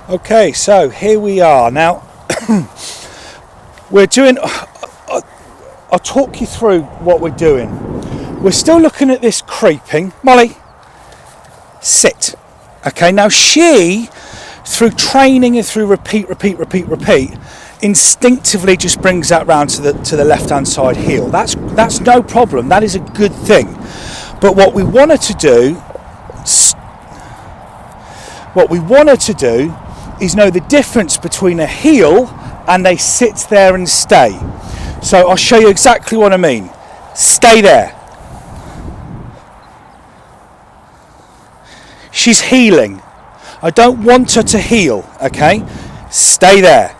Okay, so here we are now. We're doing, I'll talk you through what we're doing. We're still looking at this creeping. Molly, sit. Okay, now she, through training and through repeat, instinctively just brings that round to the left hand side heel. That's no problem. That is a good thing. But what we want her to do is know the difference between a heel and a sit there and stay. So I'll show you exactly what I mean. Stay there. She's heeling. I don't want her to heel, okay? Stay there.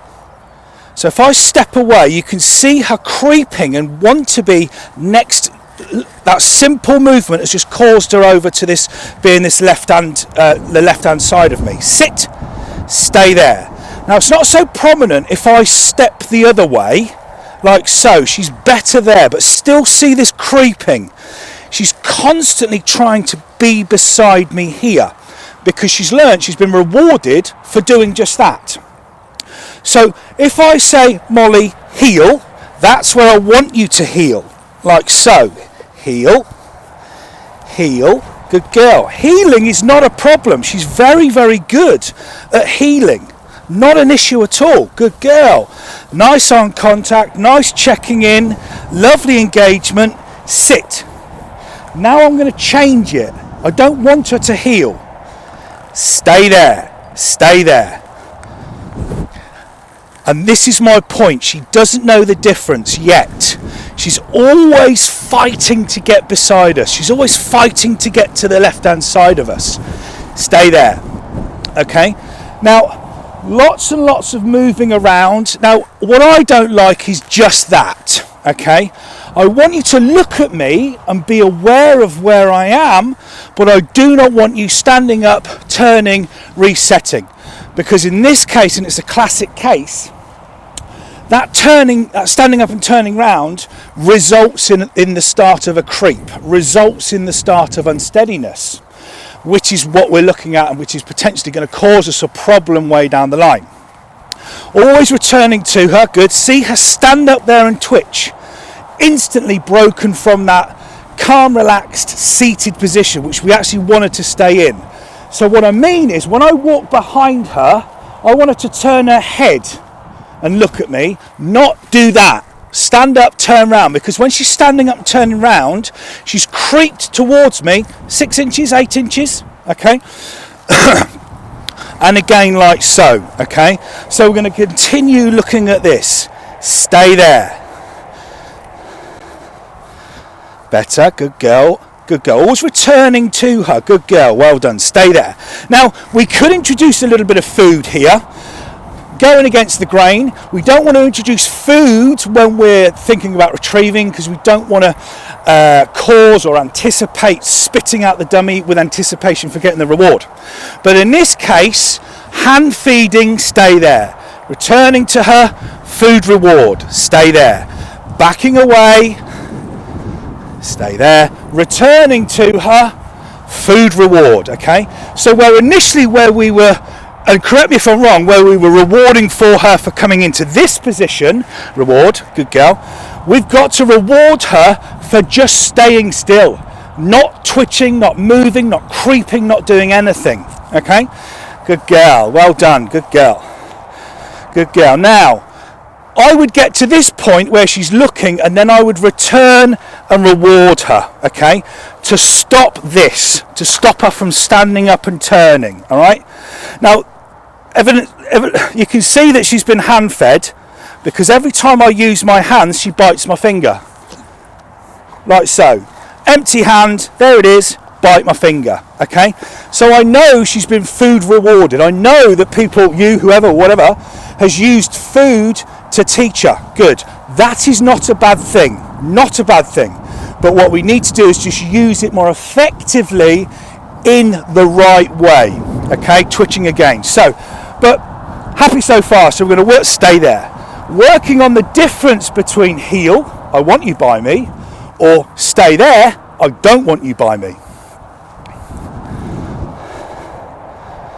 So if I step away, you can see her creeping and want to be next. That simple movement has just caused her over to this being this the left hand side of me. Sit, stay there. Now it's not so prominent if I step the other way, like so. She's better there, but still see this creeping. She's constantly trying to be beside me here because she's learned, she's been rewarded for doing just that. So if I say, Molly, heel, that's where I want you to heel, like so. Heel, heel, good girl. Heeling is not a problem. She's very, very good at heeling. Not an issue at all. Good girl. Nice eye contact, nice checking in, lovely engagement. Sit. Now I'm going to change it. I don't want her to heel. Stay there. Stay there. And this is my point. She doesn't know the difference yet. She's always fighting to get beside us. She's always fighting to get to the left-hand side of us. Stay there. Okay? Now, lots and lots of moving around. Now, what I don't like is just that. Okay? I want you to look at me and be aware of where I am, but I do not want you standing up, turning, resetting. Because in this case, and it's a classic case, that standing up and turning round results in the start of a creep, results in the start of unsteadiness, which is what we're looking at and which is potentially going to cause us a problem way down the line. Always returning to her, good. See her stand up there and twitch. Instantly broken from that calm, relaxed, seated position, which we actually wanted to stay in. So what I mean is when I walk behind her, I want her to turn her head and look at me, not do that. Stand up, turn round, because when she's standing up and turning round, she's creeped towards me 6 inches, 8 inches, okay? And again like so, okay? So we're going to continue looking at this. Stay there. Better, good girl. Good girl. Always returning to her. Good girl. Well done. Stay there. Now, we could introduce a little bit of food here. Going against the grain. We don't want to introduce food when we're thinking about retrieving because we don't want to cause or anticipate spitting out the dummy with anticipation for getting the reward. But in this case, hand feeding, stay there. Returning to her, food reward, stay there. Backing away, stay there. Returning to her, food reward, okay? So where we were, and correct me if I'm wrong, where we were rewarding for her for coming into this position, reward, good girl, we've got to reward her for just staying still, not twitching, not moving, not creeping, not doing anything, okay? Good girl, well done, good girl. Good girl. Now, I would get to this point where she's looking and then I would return and reward her, okay, to stop this, to stop her from standing up and turning, all right? Now, you can see that she's been hand-fed because every time I use my hands, she bites my finger, like so. Empty hand, there it is, bite my finger, okay? So I know she's been food rewarded. I know that people, you, whoever, whatever, has used food to teach her. Good. That is not a bad thing. Not a bad thing. But what we need to do is just use it more effectively in the right way. Okay, twitching again. So, but happy so far. So we're going to stay there. Working on the difference between heel, I want you by me, or stay there, I don't want you by me.